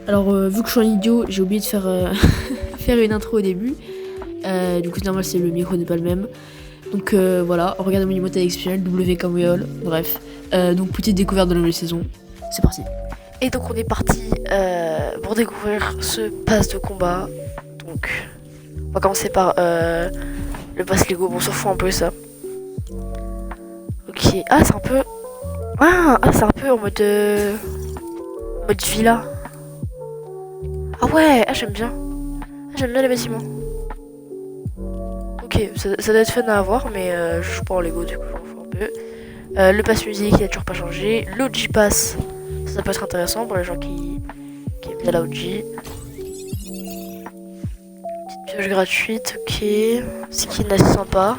Alors, vu que je suis un idiot, j'ai oublié de faire, faire une intro au début. Du coup, c'est normal, c'est le micro n'est pas le même. Donc voilà, regardez mon emote exceptionnel, W comme Weol, bref. Donc, petite découverte de la nouvelle saison. C'est parti. Et donc on est parti pour découvrir ce pass de combat. Donc on va commencer par le pass Lego. Bon, on s'en fout un peu ça. Ok. Ah, c'est un peu. C'est un peu en mode villa. Ah ouais, j'aime bien. J'aime bien les bâtiments. Ok, ça doit être fun à avoir, mais je joue pas en Lego, du coup j'en fous un peu. Le pass musique, il a toujours pas changé. L'OG pass, ça peut être intéressant pour les gens qui aiment bien la OG. Pioche gratuite, ok. Skin assez sympa.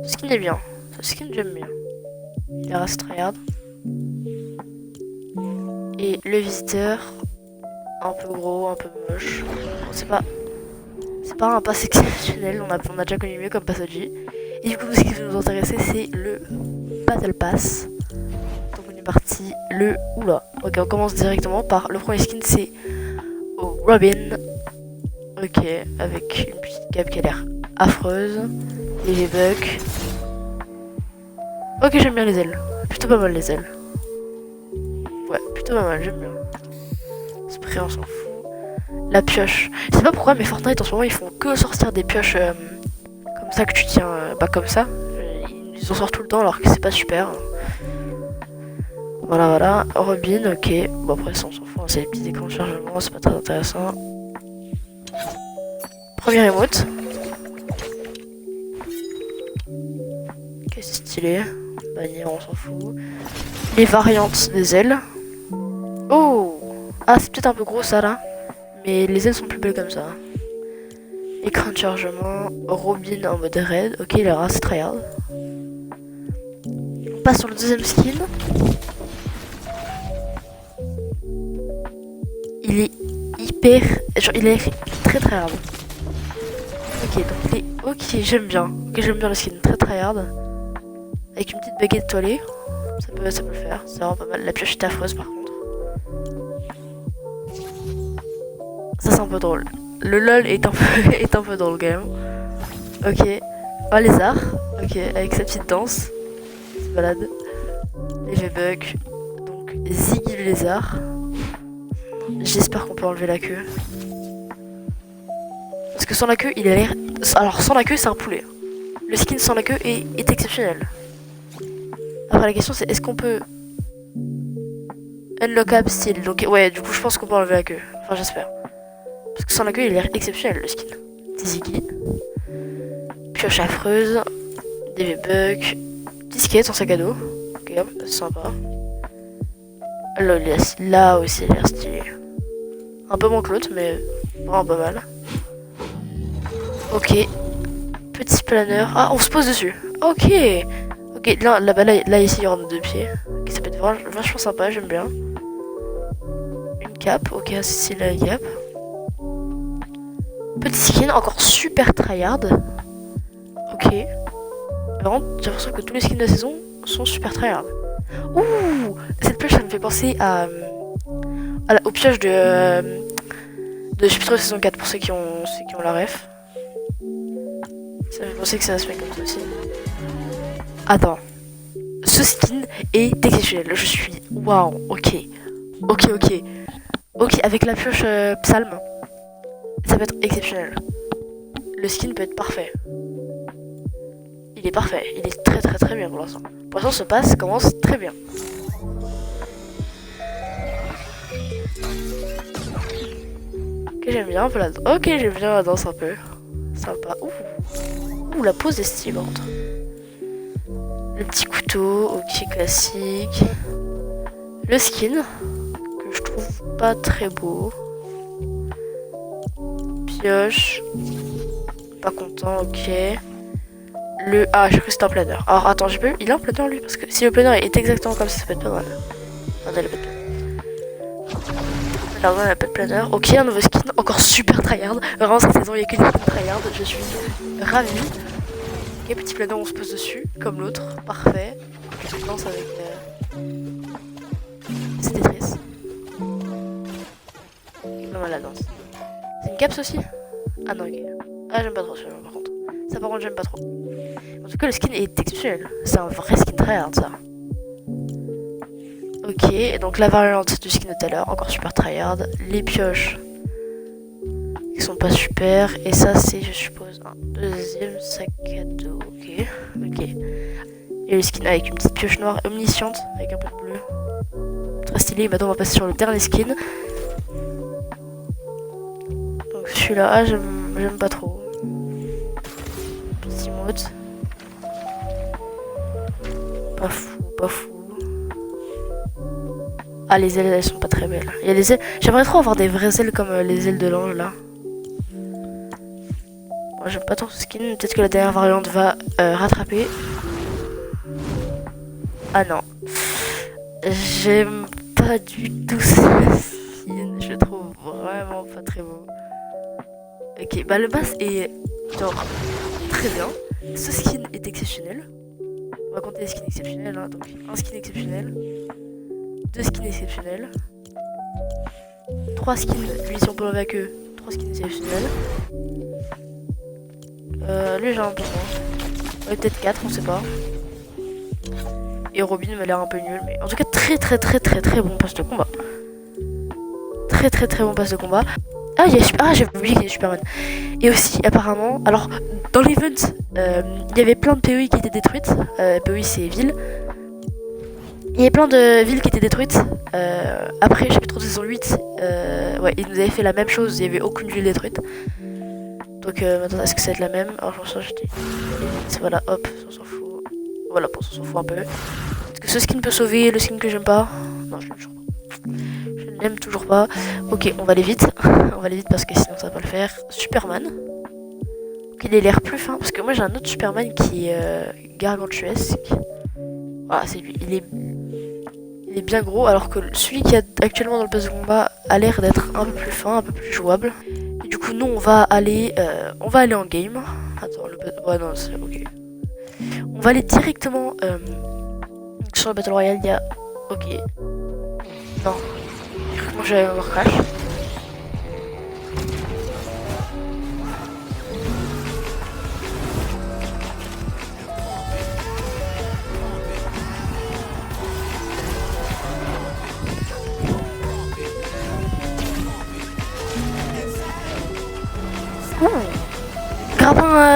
Skin est bien. Ce skin j'aime bien. Il est assez tryhard. Et le visiteur, un peu gros, un peu moche. Bon, c'est pas un pass exceptionnel, on a déjà connu mieux comme pass OG. Et du coup, ce qui va nous intéresser, c'est le Battle Pass. Donc on est parti le... Oula. Ok, on commence directement par le premier skin, c'est Robin. Ok, avec une petite cape qui a l'air affreuse. Et les bugs. Ok, j'aime bien les ailes. Plutôt pas mal les ailes. Ouais, plutôt pas mal, j'aime bien. Spray, on s'en fout. La pioche. Je sais pas pourquoi, mais Fortnite en ce moment ils font que sortir des pioches comme ça que tu tiens, comme ça. Ils en sortent tout le temps alors que c'est pas super. Voilà, voilà. Robin, ok. Bon, après ça on s'en fout, hein, c'est les petits écrans de chargement, c'est pas très intéressant. Premier emote. Ok, c'est stylé. Bannière, on s'en fout. Les variantes des ailes. Oh! Ah, c'est peut-être un peu gros ça là. Mais les ailes sont plus belles comme ça. Écran de chargement. Robin en mode raid. Ok, il est assez tryhard. On passe sur le deuxième skin. Il est hyper... Genre, il est très tryhard. Ok, donc il est... Ok, j'aime bien. Ok, j'aime bien le skin très tryhard. Avec une petite baguette toilée. Ça peut le faire. C'est vraiment pas mal. La pioche est affreuse par contre. Ça c'est un peu drôle. Le lol est un peu, est un peu drôle quand même. Ok. Oh, lézard. Ok, avec sa petite danse. Il se balade. Les V-Bucks. Donc, Ziggy le lézard. J'espère qu'on peut enlever la queue. Parce que sans la queue, il a l'air... Alors, sans la queue, c'est un poulet. Le skin sans la queue est exceptionnel. Après, la question, c'est est-ce qu'on peut... Unlockable style. Donc, ouais, du coup, je pense qu'on peut enlever la queue. Enfin, j'espère. Parce que sans la queue, il a l'air exceptionnel, le skin. Ziggy. Pioche affreuse. Des V-Bucks. Disquette en sac à dos. Ok, c'est sympa. Là aussi, il a l'air stylé. Un peu moins que l'autre, mais vraiment pas mal. Ok. Petit planeur. Ah, on se pose dessus. Ok. Ok, là ici, il y aura nos deux pieds. Ok, ça peut être vachement sympa, j'aime bien. Une cape. Ok, c'est la cape. Petit skin, encore super tryhard. Ok. Vraiment, j'ai l'impression que tous les skins de la saison sont super tryhard. Ouh, cette pioche, ça me fait penser aux pioches de je sais plus trop saison 4 pour ceux qui ont la ref. Ça me fait penser que ça se fait comme ça aussi. Attends. Ce skin est exceptionnel. Je suis... Waouh, ok. Ok, avec la pioche psalm, ça peut être exceptionnel. Le skin peut être parfait. Il est parfait. Il est très bien pour l'instant. Pour l'instant, ce pass commence très bien. Ok, j'aime bien un peu la... Ok, j'aime bien la danse un peu. Sympa. Ouh, la pose est stylante. Le petit couteau, ok, classique. Le skin, que je trouve pas très beau. Pioche. Pas content, ok. Ah, j'ai cru que c'était un planeur. Alors, attends, j'ai pas eu... Il a un planeur, lui? Parce que si le planeur est exactement comme ça peut être pas mal. Non, il a pas de planeur. Alors, on a pas de planeur. Ok, un nouveau skin, encore super tryhard. Vraiment, cette saison, il n'y a que des skins tryhard. Je suis ravie. Ok, petit planeur, on se pose dessus, comme l'autre. Parfait. Je danse avec... C'est Tetris. mal la danse. C'est une caps aussi? Ah non, ok. Ah, j'aime pas trop celui-là par contre. Ça par contre, j'aime pas trop. En tout cas, le skin est exceptionnel. C'est un vrai skin tryhard, ça. Ok, donc la variante du skin de tout à l'heure, encore super tryhard. Les pioches, qui sont pas super. Et ça, c'est, je suppose, un deuxième sac à dos. Ok, ok. Et le skin avec une petite pioche noire omnisciente, avec un peu de bleu. Très stylé. Maintenant, on va passer sur le dernier skin. Donc celui-là, j'aime pas trop. Petit mode. Pas fou, pas fou. Ah, les ailes, elles sont pas très belles. Il y a les ailes. J'aimerais trop avoir des vraies ailes comme les ailes de l'ange là. Moi, j'aime pas trop ce skin. Peut-être que la dernière variante va rattraper. Ah non. J'aime pas du tout ce skin. Je le trouve vraiment pas très beau. Ok, bah le bas est genre très bien. Ce skin est exceptionnel. On va compter les skins exceptionnels. Hein. Donc, un skin exceptionnel. 2 skins exceptionnels. 3 skins, lui si on peut l'enlever avec eux, 3 skins exceptionnels. Lui j'ai un peu moins. Ouais, peut-être 4, on sait pas. Et Robin m'a l'air un peu nul, mais en tout cas très bon pass de combat. Très bon pass de combat. Ah, j'ai oublié qu'il y a Superman. Et aussi apparemment, alors dans l'event, il y avait plein de POI qui étaient détruites. POI c'est ville. Il y avait plein de villes qui étaient détruites. Après, chapitre saison 8, ouais, ils nous avaient fait la même chose, il n'y avait aucune ville détruite. Donc maintenant, est-ce que ça va être la même? Alors, je pense que je dis. Voilà, hop, on s'en fout. Voilà, on s'en fout un peu. Est-ce que ce skin peut sauver le skin que j'aime pas? Non, je l'aime toujours pas. Je ne l'aime toujours pas. Ok, on va aller vite. On va aller vite parce que sinon ça va pas le faire. Superman. Donc, il a l'air plus fin parce que moi j'ai un autre Superman qui est gargantuesque. Voilà, c'est lui. Il est bien gros, alors que celui qui est actuellement dans le pass de combat a l'air d'être un peu plus fin, un peu plus jouable. Et du coup, nous, on va aller en game. Attends, ouais, non, c'est ok. On va aller directement sur le Battle Royale. Il y a... Ok. Non. Moi, j'allais avoir crash.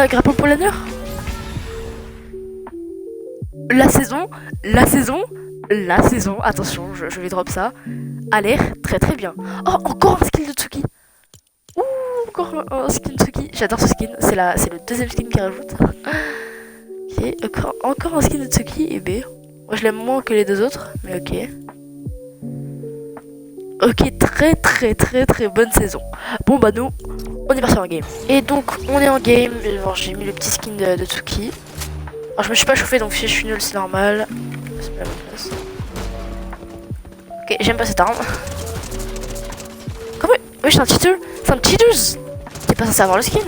Grappin Polaner. La saison, attention, je vais drop ça, a l'air très bien. Oh, encore un skin de Tsuki. Ouh, encore un skin de Tsuki. J'adore ce skin, c'est le deuxième skin qu'il rajoute. Ok, encore un skin de Tsuki et B. Moi je l'aime moins que les deux autres, mais ok. Ok, très bonne saison. Bon bah nous, on est parti en game. Et donc on est en game, j'ai mis le petit skin de Tsuki. Alors je me suis pas chauffé donc si je suis nul c'est normal. C'est pas la bonne place. Ok, j'aime pas cette arme. Comment? Oui, c'est un cheater. C'est un cheaters. T'es pas censé avoir le skin.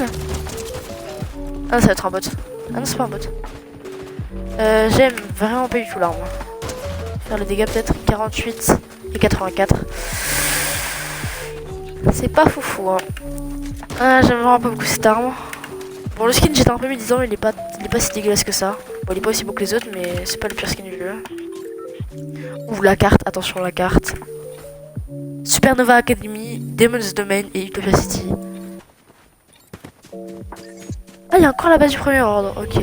Ah non, ça va être un bot. Ah non, c'est pas un bot. J'aime vraiment pas du tout l'arme. Faire les dégâts peut-être 48 et 84. C'est pas foufou hein. Ah, j'aime vraiment pas beaucoup cette arme. Bon, le skin j'étais un peu médisant, il est pas si dégueulasse que ça. Bon, il est pas aussi beau que les autres, mais c'est pas le pire skin du jeu. Ouh, la carte, attention la carte. Supernova Academy, Demon's Domain et Utopia City. Ah, il y a encore la base du premier ordre, ok.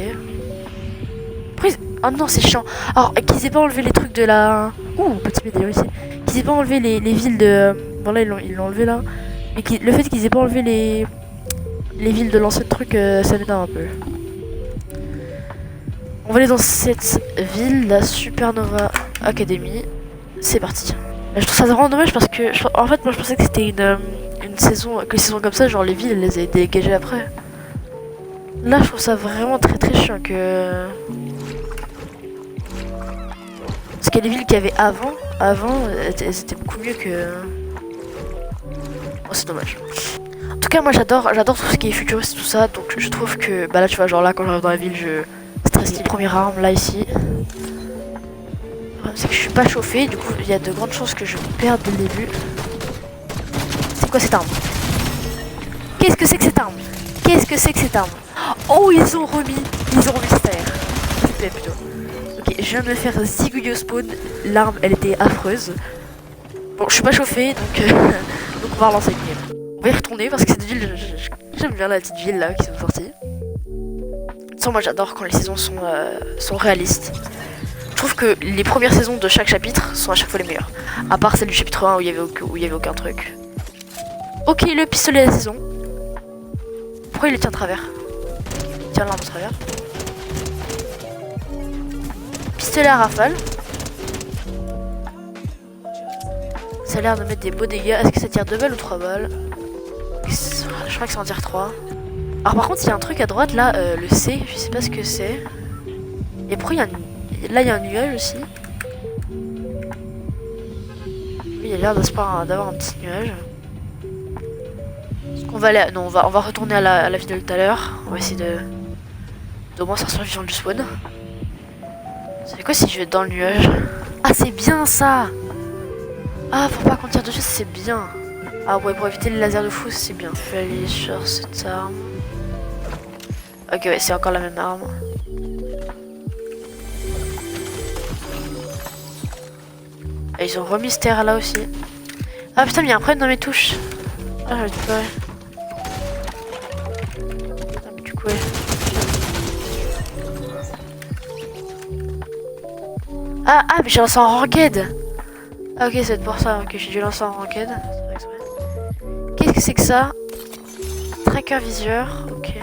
Prise. Oh non, c'est chiant. Alors, qu'ils aient pas enlevé les trucs de la... Ouh, petit vidéo ici. Qu'ils aient pas enlevé les villes de... Bon là, ils l'ont enlevé là. Mais le fait qu'ils aient pas enlevé les villes de l'ancien truc, ça m'énerve un peu. On va aller dans cette ville, la Supernova Academy. C'est parti. Je trouve ça vraiment dommage parce que, en fait, moi je pensais que c'était une saison, que les saisons comme ça, genre les villes, elles les avaient dégagées après. Là, je trouve ça vraiment très chiant que... Parce que les villes qu'il y avait avant, elles étaient beaucoup mieux que... Oh, c'est dommage. En tout cas, moi j'adore tout ce qui est futuriste, tout ça, donc je trouve que... Bah là, tu vois, genre là, quand j'arrive dans la ville, c'est très stylé. Première arme, là, ici. Le problème, c'est que je suis pas chauffé, du coup, il y a de grandes chances que je perde dès le début. C'est quoi cette arme? Qu'est-ce que c'est que cette arme? Qu'est-ce que c'est que cette arme? Oh, ils ont remis cette air. S'il te plaît, plutôt. Ok, je viens de me faire zigouiller spawn. L'arme, elle était affreuse. Bon, je suis pas chauffé, donc, donc on va relancer une game. On va y retourner parce que cette ville, j'aime bien la petite ville là qui sont sorties. De toute façon, moi j'adore quand les saisons sont réalistes. Je trouve que les premières saisons de chaque chapitre sont à chaque fois les meilleures. À part celle du chapitre 1 où il y avait aucun truc. Ok, le pistolet à la saison. Pourquoi il le tient de travers? Il tient l'arme de travers. Pistolet à rafale. Ça a l'air de mettre des beaux dégâts. Est-ce que ça tire 2 balles ou 3 balles? Je crois que ça en tire 3. Alors par contre, il y a un truc à droite là, le C, je sais pas ce que c'est. Et pourquoi là il y a un nuage aussi. Il y a l'air d'avoir un petit nuage. Est-ce qu'on va aller... Non, on va retourner à la vidéo de tout à l'heure. On va essayer d'au moins sortir vivant du spawn. Ça fait quoi si je vais dans le nuage? Ah, c'est bien ça! Ah, faut pas qu'on tire dessus, c'est bien. Ah ouais, pour éviter les lasers de fou, c'est bien. Je vais aller sur cette arme. Ok, ouais, c'est encore la même arme. Et ils ont remis ce terre là aussi. Ah putain, mais il y a un problème dans mes touches. Ah, j'arrête pas. Ah, mais du coup, ouais. Ah, mais j'ai lancé en ranked. Ah, ok, c'est pour ça. Ok, j'ai dû lancer en ranked. Qu'est-ce que c'est que ça? Tracker viseur. Ok.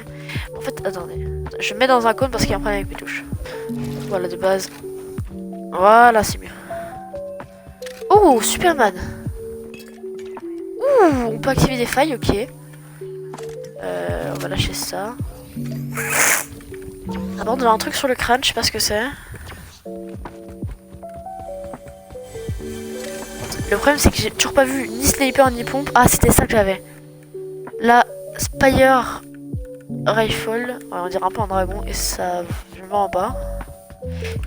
En fait, attendez. Je me mets dans un cône parce qu'il y a un problème avec mes touches. Voilà, de base. Voilà, c'est mieux. Oh, Superman. Ouh, on peut activer des failles, ok. On va lâcher ça. D'abord, on a un truc sur le crâne, je sais pas ce que c'est. Le problème, c'est que j'ai toujours pas vu ni sniper ni pompe. Ah, c'était ça que j'avais. La Spire Rifle. Ouais, on dirait un peu un dragon et ça, je me rends pas.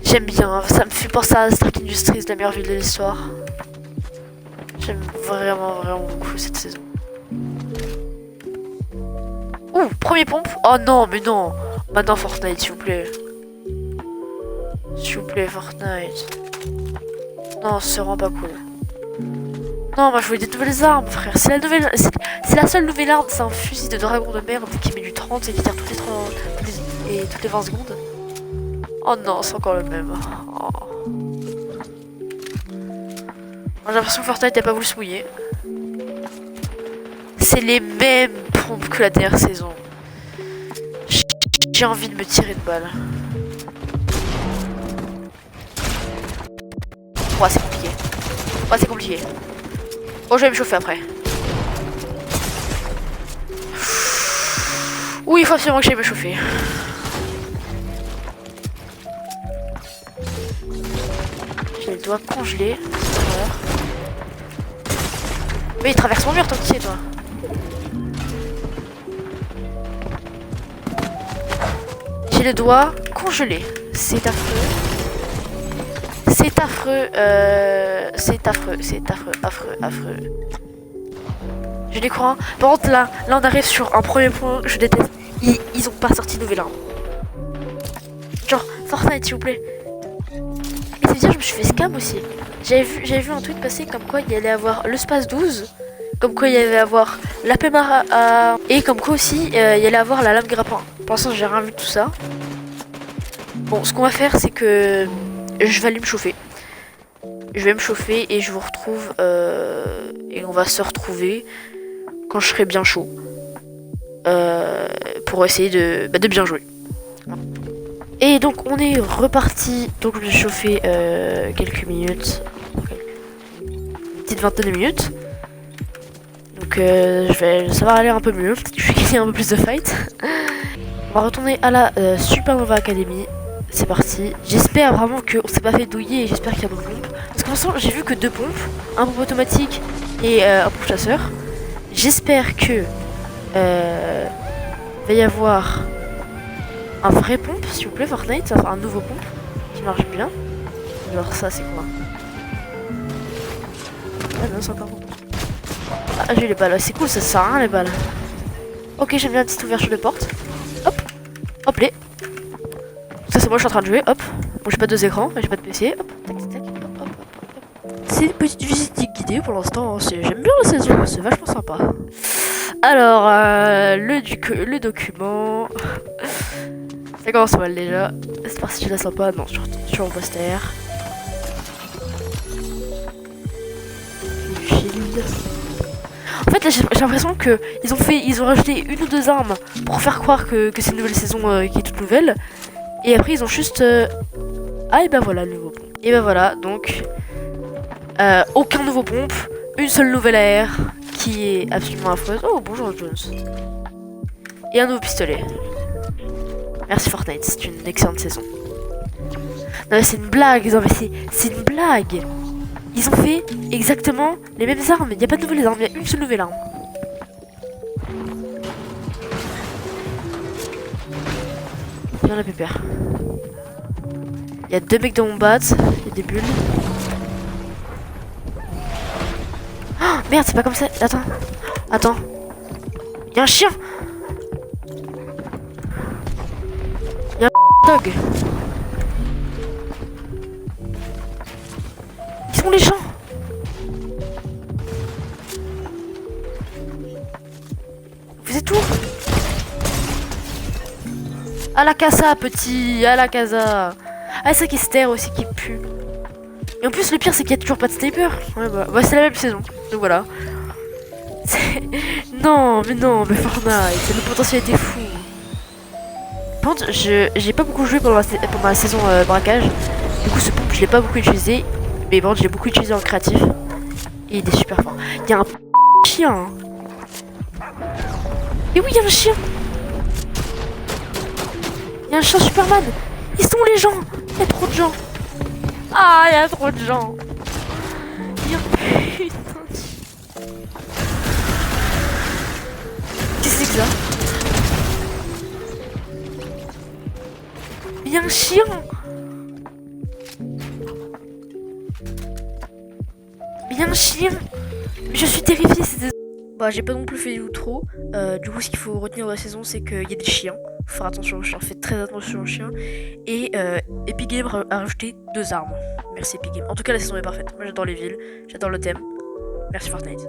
J'aime bien, ça me fait penser à Stark Industries, la meilleure ville de l'histoire. J'aime vraiment beaucoup cette saison. Ouh, premier pompe. Oh non, mais non. Maintenant Fortnite, s'il vous plaît. S'il vous plaît, Fortnite. Non, c'est vraiment pas cool. Non, moi je voulais des nouvelles armes, frère. C'est la seule nouvelle arme, c'est un fusil de dragon de merde qui met du 30 et qui tire toutes les 20 secondes. Oh non, c'est encore le même. Oh. J'ai l'impression que Fortnite n'a pas voulu se mouiller. C'est les mêmes pompes que la dernière saison. J'ai envie de me tirer de balle. Ouais, c'est compliqué. Ouais, c'est compliqué. Oh, je vais me chauffer après. Oui, il faut absolument que j'aille me chauffer. J'ai les doigts congelés. Mais il traverse mon mur tant qu'il est, toi. J'ai les doigts congelés. C'est affreux. C'est affreux. C'est affreux. Je les crois. Par contre, là, on arrive sur un premier point. Je déteste. Ils ont pas sorti de nouvelle arme. Genre, Fortnite, s'il vous plaît. Et ça veut dire, je me suis fait scam aussi. J'avais vu un tweet passer comme quoi il y allait avoir le Space 12. Comme quoi il y allait avoir la PMA et comme quoi aussi il y allait avoir la lame grappin. Pour l'instant, j'ai rien vu de tout ça. Bon, ce qu'on va faire, c'est que je vais aller me chauffer. Je vais me chauffer et je vous retrouve. Et on va se retrouver quand je serai bien chaud. Pour essayer de bien jouer. Et donc on est reparti. Donc je vais chauffer quelques minutes. Une petite vingtaine de minutes. Donc ça va aller un peu mieux. Peut-être que je vais gagner un peu plus de fight. On va retourner à la Supernova Academy. C'est parti. J'espère vraiment qu'on s'est pas fait douiller et j'espère qu'il y a d'autres pompes. Parce que pour l'instant j'ai vu que 2 pompes. Un pompe automatique et un pompe chasseur. J'espère que va y avoir un vrai pompe, s'il vous plaît, Fortnite. Enfin, un nouveau pompe qui marche bien. Alors ça c'est quoi? Ah non, c'est encore bon. Ah, Ah, j'ai eu les balles. C'est cool, ça sert à rien les balles. Ok, j'aime bien la petite ouverture de porte. Hop. Hop, les. Ça, c'est moi, je suis en train de jouer. Hop. Bon, j'ai pas deux écrans, j'ai pas de PC. Hop. Tac, tac, tac. Hop, hop, hop. C'est une petite visite guidée pour l'instant. J'aime bien la saison, c'est vachement sympa. Alors, le document. Ça commence mal déjà. Cette partie, je la sens pas. Non, sur mon poster. Shield. En fait, là, j'ai l'impression que ils ont rajouté une ou deux armes pour faire croire que c'est une nouvelle saison qui est toute nouvelle. Et après, ils ont juste. Ah, et ben voilà, le nouveau pompe. Et ben voilà, donc. Aucun nouveau pompe. Une seule nouvelle AR qui est absolument affreuse. Oh, bonjour Jones. Et un nouveau pistolet. Merci Fortnite, c'est une excellente saison. Non mais c'est une blague, non mais c'est une blague. Ils ont fait exactement les mêmes armes, il n'y a pas de nouvelles armes, il y a une seule nouvelle arme. Bien la pépère. Il y a deux mecs dans mon bat, il y a des bulles. Oh, merde, c'est pas comme ça, attends. Il y a un chien. Il y a un dog. Ils sont les gens. Vous êtes où? À la casa, petit, à la casa. Ah, c'est ça qui se terre aussi, qui pue. Et en plus, le pire, c'est qu'il y a toujours pas de sniper. Ouais, bah c'est la même saison. Donc voilà. Non, mais Fortnite, le potentiel était fou. Par contre, j'ai pas beaucoup joué pendant la saison braquage. Du coup, ce pompe, je l'ai pas beaucoup utilisé. Mais bon, je l'ai beaucoup utilisé en créatif. Et il est super fort. Il y a un chien. Et oui, il y a un chien. Il y a un chien Superman. Ils sont les gens. Il y a trop de gens. Ah, il y a trop de gens. Il y a putain. Qu'est-ce que c'est que ça? Il y a un chien. Il y a un chien. Mais je suis terrifiée. Bah, j'ai pas non plus fait l'outro. Du coup, ce qu'il faut retenir de la saison, c'est qu'il y a des chiens. Faut faire attention aux chiens. Faites très attention aux chiens. Et Epic Games a rajouté 2 armes. Merci Epic Games. En tout cas, la saison est parfaite. Moi, j'adore les villes. J'adore le thème. Merci Fortnite.